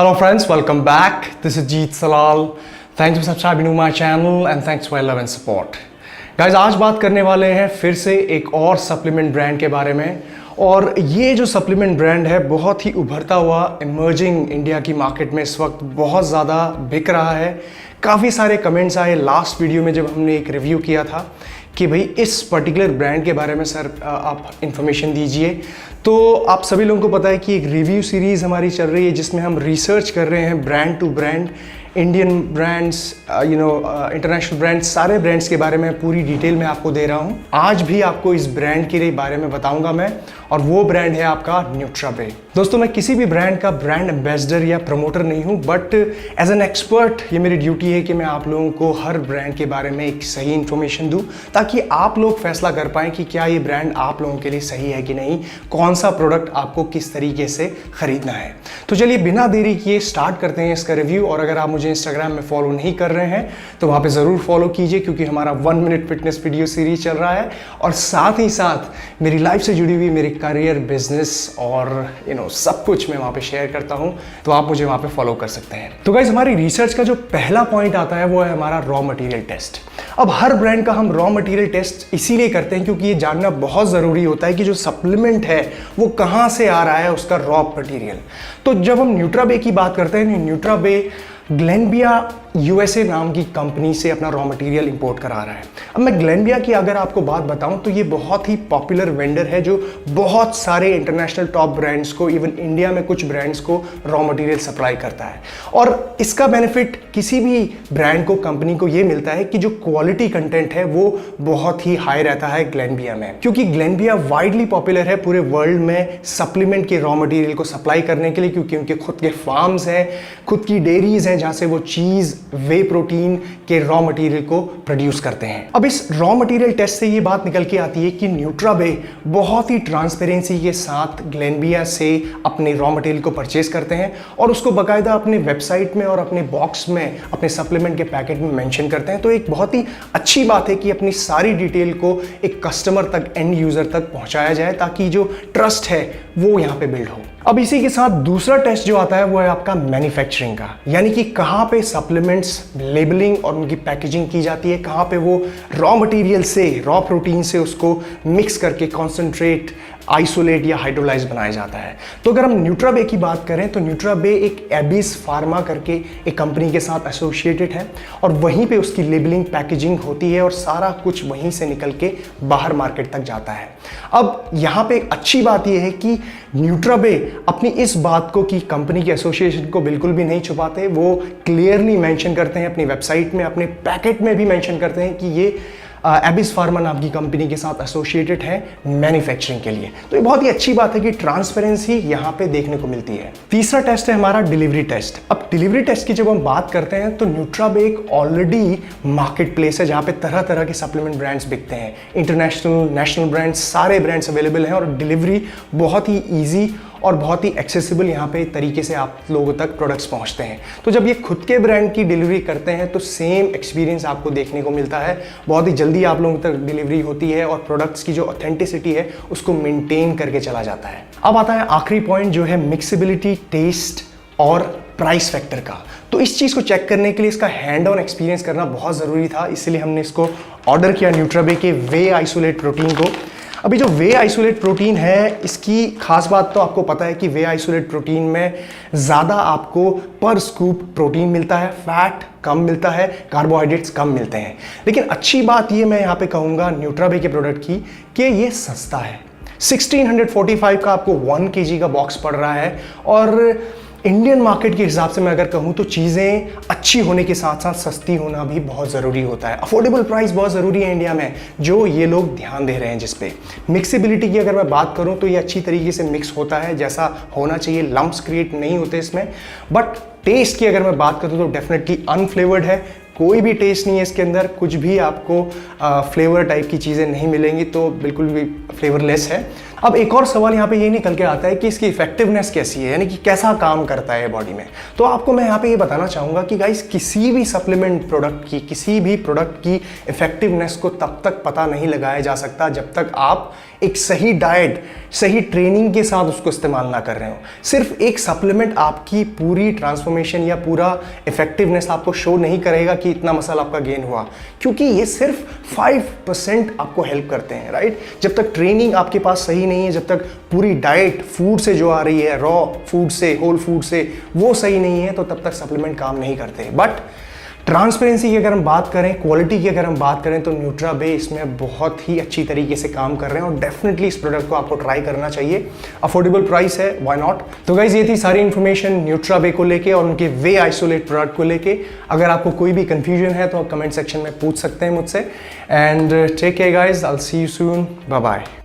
Hello friends, welcome back. This is Jeet Salal. Thanks for subscribing to my channel and thanks for your love and support. Guys, आज बात करने वाले हैं फिर से एक और सप्लीमेंट ब्रांड के बारे में। और ये जो सप्लीमेंट ब्रांड है बहुत ही उभरता हुआ इमर्जिंग इंडिया की मार्केट में इस वक्त बहुत ज़्यादा बिक रहा है। काफ़ी सारे कमेंट्स आए लास्ट वीडियो में जब हमने एक रिव्यू किया था कि भाई इस पर्टिकुलर ब्रांड के बारे में सर आप इन्फॉर्मेशन दीजिए। तो आप सभी लोगों को पता है कि एक रिव्यू सीरीज़ हमारी चल रही है जिसमें हम रिसर्च कर रहे हैं brand to brand, Indian brands, international brands, सारे ब्रांड्स के बारे में पूरी डिटेल में आपको दे रहा हूँ। आज भी आपको इस ब्रांड के बारे में बताऊंगा मैं, और वो ब्रांड है आपका न्यूट्राबे। दोस्तों, मैं किसी भी ब्रांड का ब्रांड एम्बेसडर या प्रमोटर नहीं हूँ, बट एज एन एक्सपर्ट ये मेरी ड्यूटी है कि मैं आप लोगों को हर ब्रांड के बारे में एक सही इन्फॉर्मेशन दूँ ताकि आप लोग फैसला कर पाएँ कि क्या ये ब्रांड आप लोगों के लिए सही है कि नहीं, कौन सा प्रोडक्ट आपको किस तरीके से खरीदना है। तो चलिए बिना देरी किए स्टार्ट करते हैं इसका रिव्यू। और अगर आप मुझे इंस्टाग्राम में फॉलो नहीं कर रहे हैं तो वहाँ पे ज़रूर फॉलो कीजिए, क्योंकि हमारा 1 मिनट फिटनेस वीडियो सीरीज चल रहा है और साथ ही साथ मेरी लाइफ से जुड़ी हुई मेरी करियर, बिजनेस और सब कुछ मैं वहाँ पे शेयर करता हूँ, तो आप मुझे वहाँ पे फॉलो कर सकते हैं। तो गाइस, हमारी रिसर्च का जो पहला पॉइंट आता है वो है हमारा रॉ मटेरियल टेस्ट। अब हर ब्रांड का हम रॉ मटेरियल टेस्ट इसीलिए करते हैं क्योंकि ये जानना बहुत ज़रूरी होता है कि जो सप्लीमेंट है वो कहाँ से आ रहा है, उसका रॉ मटेरियल। तो जब हम न्यूट्राबे की बात करते हैं, न्यूट्राबे ग्लेनबिया यूएसए नाम की कंपनी से अपना रॉ मटेरियल इंपोर्ट करा रहा है। अब मैं ग्लेनबिया की अगर आपको बात बताऊं तो ये बहुत ही पॉपुलर वेंडर है जो बहुत सारे इंटरनेशनल टॉप ब्रांड्स को, इवन इंडिया में कुछ ब्रांड्स को रॉ मटेरियल सप्लाई करता है। और इसका बेनिफिट किसी भी ब्रांड को, कंपनी को ये मिलता है कि जो क्वालिटी कंटेंट है वो बहुत ही हाई रहता है ग्लेनबिया में, क्योंकि ग्लेनबिया वाइडली पॉपुलर है पूरे वर्ल्ड में सप्लीमेंट के रॉ मटेरियल को सप्लाई करने के लिए, क्योंकि उनके खुद के फार्म्स हैं, खुद की डेयरीज हैं जहाँ से वो चीज़, वे प्रोटीन के रॉ मटेरियल को प्रोड्यूस करते हैं। अब इस रॉ मटेरियल टेस्ट से ये बात निकल के आती है कि न्यूट्राबे बहुत ही ट्रांसपेरेंसी के साथ ग्लेनबिया से अपने रॉ मटेरियल को परचेज करते हैं और उसको बाकायदा अपने वेबसाइट में और अपने बॉक्स में, अपने सप्लीमेंट के पैकेट में मेंशन करते हैं। तो एक बहुत ही अच्छी बात है कि अपनी सारी डिटेल को एक कस्टमर तक, एंड यूजर तक पहुंचाया जाए ताकि जो ट्रस्ट है वो यहाँ पे बिल्ड हो। अब इसी के साथ दूसरा टेस्ट जो आता है वो है आपका मैन्युफैक्चरिंग का, यानी कि कहाँ पे सप्लीमेंट्स लेबलिंग और उनकी पैकेजिंग की जाती है, कहाँ पे वो रॉ मटेरियल से, रॉ प्रोटीन से उसको मिक्स करके कॉन्सेंट्रेट, आइसोलेट या हाइड्रोलाइज बनाया जाता है। तो अगर हम न्यूट्राबे की बात करें तो न्यूट्राबे एक एबिस फार्मा करके एक कंपनी के साथ एसोसिएटेड है और वहीं पे उसकी लेबलिंग, पैकेजिंग होती है और सारा कुछ वहीं से निकल के बाहर मार्केट तक जाता है। अब यहाँ पे अच्छी बात यह है कि न्यूट्राबे अपनी इस बात को, कि कंपनी के एसोसिएशन को बिल्कुल भी नहीं छुपाते, वो क्लियरली मेंशन करते हैं अपनी वेबसाइट में, अपने पैकेट में भी मेंशन करते हैं कि ये एबिस फार्मा नाम की कंपनी के साथ एसोसिएटेड है मैन्युफैक्चरिंग के लिए। तो ये बहुत ही अच्छी बात है कि ट्रांसपेरेंसी यहाँ पे देखने को मिलती है। तीसरा टेस्ट है हमारा डिलीवरी टेस्ट। अब डिलीवरी टेस्ट की जब हम बात करते हैं तो न्यूट्राबे एक ऑलरेडी मार्केट प्लेस है जहाँ पे तरह तरह के सप्लीमेंट ब्रांड्स बिकते हैं, इंटरनेशनल, नेशनल ब्रांड्स, सारे ब्रांड्स अवेलेबल हैं और डिलीवरी बहुत ही ईजी और बहुत ही एक्सेसिबल यहाँ पे तरीके से आप लोगों तक प्रोडक्ट्स पहुँचते हैं। तो जब ये खुद के ब्रांड की डिलीवरी करते हैं तो सेम एक्सपीरियंस आपको देखने को मिलता है, बहुत ही जल्दी आप लोगों तक डिलीवरी होती है और प्रोडक्ट्स की जो ऑथेंटिसिटी है उसको मेंटेन करके चला जाता है। अब आता है आखिरी पॉइंट जो है मिक्सिबिलिटी, टेस्ट और प्राइस फैक्टर का। तो इस चीज़ को चेक करने के लिए इसका हैंड ऑन एक्सपीरियंस करना बहुत ज़रूरी था, इसलिए हमने इसको ऑर्डर किया न्यूट्राबे के वे आइसोलेट प्रोटीन को। अभी जो वे आइसोलेट प्रोटीन है, इसकी खास बात तो आपको पता है कि वे आइसोलेट प्रोटीन में ज़्यादा आपको पर स्कूप प्रोटीन मिलता है, फैट कम मिलता है, कार्बोहाइड्रेट्स कम मिलते हैं। लेकिन अच्छी बात ये मैं यहाँ पे कहूँगा न्यूट्राबे के प्रोडक्ट की कि ये सस्ता है। 1645 का आपको 1 kg का बॉक्स पड़ रहा है और इंडियन मार्केट के हिसाब से मैं अगर कहूँ तो चीज़ें अच्छी होने के साथ साथ सस्ती होना भी बहुत ज़रूरी होता है। अफोर्डेबल प्राइस बहुत ज़रूरी है इंडिया में, जो ये लोग ध्यान दे रहे हैं जिस पे। मिक्सिबिलिटी की अगर मैं बात करूँ तो ये अच्छी तरीके से मिक्स होता है जैसा होना चाहिए, लम्प्स क्रिएट नहीं होते इसमें। बट टेस्ट की अगर मैं बात करूँ तो डेफिनेटली अनफ्लेवर्ड है, कोई भी टेस्ट नहीं है इसके अंदर, कुछ भी आपको फ्लेवर टाइप की चीज़ें नहीं मिलेंगी, तो बिल्कुल भी फ्लेवरलेस है। अब एक और सवाल यहाँ पे ये निकल के आता है कि इसकी इफेक्टिवनेस कैसी है, यानी कि कैसा काम करता है बॉडी में। तो आपको मैं यहाँ पे ये बताना चाहूँगा कि गाइस किसी भी सप्लीमेंट प्रोडक्ट की, किसी भी प्रोडक्ट की इफेक्टिवनेस को तब तक पता नहीं लगाया जा सकता जब तक आप एक सही डाइट, सही ट्रेनिंग के साथ उसको इस्तेमाल ना कर रहे हो। सिर्फ एक सप्लीमेंट आपकी पूरी ट्रांसफॉर्मेशन या पूरा इफेक्टिवनेस आपको शो नहीं करेगा कि इतना मसल आपका गेन हुआ, क्योंकि ये सिर्फ 5% आपको हेल्प करते हैं, राइट। जब तक ट्रेनिंग आपके पास सही नहीं है, जब तक पूरी डाइट फूड से जो आ रही है, रॉ फूड से, होल फूड से, वो सही नहीं है, तो तब तक सप्लीमेंट काम नहीं करते। बट ट्रांसपेरेंसी की अगर हम बात करें, क्वालिटी की अगर हम बात करें, तो न्यूट्राबे इसमें बहुत ही अच्छी तरीके से काम कर रहे हैं और डेफिनेटली इस प्रोडक्ट को आपको ट्राई करना चाहिए। अफोर्डेबल प्राइस है, व्हाई नॉट। तो गाइज ये थी सारी इन्फॉर्मेशन न्यूट्राबे को लेके और उनके वे आइसोलेट प्रोडक्ट को लेके। अगर आपको कोई भी कंफ्यूजन है तो आप कमेंट सेक्शन में पूछ सकते हैं मुझसे। And take care guys, I will see you soon, bye bye.